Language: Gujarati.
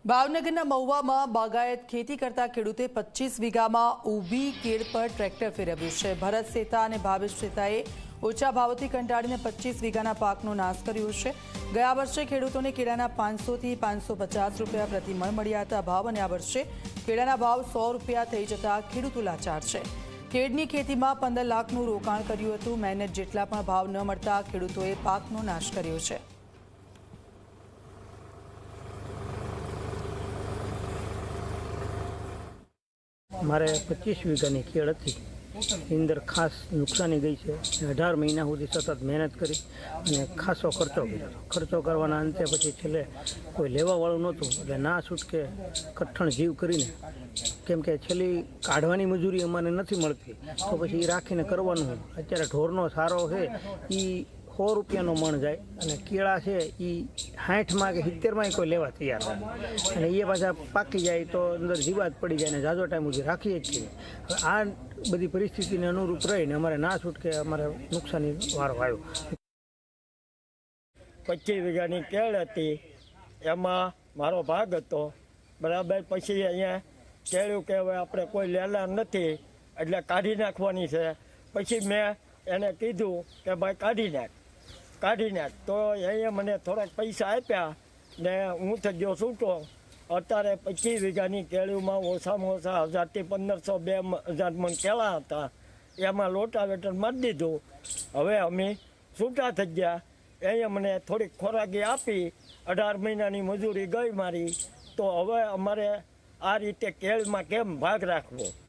ભાવનગરના મહુવામાં બાગાયત ખેતી કરતા ખેડૂતે 25 વીઘામાં ઊભી કેળ પર ટ્રેક્ટર ફેરવ્યું છે। ભરત સેતા અને ભાવેશ સેતાએ ઓછા ભાવથી કંટાળીને 25 વીઘાના પાકનો નાશ કર્યો છે। ગયા વર્ષે ખેડૂતોને કેળાના 500 થી 550 રૂપિયા પ્રતિ મણ મળ્યા હતા ભાવ, અને આ વર્ષે કેળાના ભાવ 100 રૂપિયા થઈ જતા ખેડૂતો લાચાર છે। કેળની ખેતીમાં 15 લાખનું રોકાણ કર્યું હતું। મહેનત જેટલા પણ ભાવ ન મળતા ખેડૂતોએ પાકનો નાશ કર્યો છે। મારે 25 વીઘાની કેળ હતી, અંદર ખાસ નુકસાની ગઈ છે। 18 મહિના સુધી સતત મહેનત કરી અને ખાસો ખર્ચો કર્યો। ખર્ચો કરવાના અંતે પછી છેલ્લે કોઈ લેવાવાળું નહોતું, એટલે ના છૂટકે કઠણ જીવ કરીને, કેમ કે છેલ્લી કાઢવાની મજૂરી અમારે નથી મળતી, તો પછી એ રાખીને કરવાનું। અત્યારે ઢોરનો સારો છે એ 100 રૂપિયાનો મણ જાય, અને કેળા છે એ 60માં કે 70માં કોઈ લેવા તૈયાર નથી, અને એ પાછા પાકી જાય તો અંદર જીવાત પડી જાય ને ઝાઝો ટાઈમ સુધી રાખીએ જ છીએ। હવે આ બધી પરિસ્થિતિને અનુરૂપ રહીને અમારે ના છૂટકે અમારે નુકસાની વારો આવ્યો। 25 વીઘાની કેળ હતી, એમાં મારો ભાગ હતો બરાબર। પછી અહીંયા કેળ્યું કે હવે આપણે કોઈ લેલા નથી એટલે કાઢી નાખવાની છે। પછી મેં એને કીધું કે ભાઈ કાઢી નાખ। તો અહીંયા મને થોડાક પૈસા આપ્યા ને હું થઈ ગયો છૂટો। અત્યારે 25 વીઘાની કેળીમાં ઓછામાં ઓછા 1000 થી 1500 2000 મણ કેળા હતા, એમાં લોટાવેટર મારી દીધું। હવે અમે છૂટા થઈ ગયા। અહીંયા મને થોડીક ખોરાકી આપી, 18 મહિનાની મજૂરી ગઈ મારી, તો હવે અમારે આ રીતે કેળમાં કેમ ભાગ રાખવો।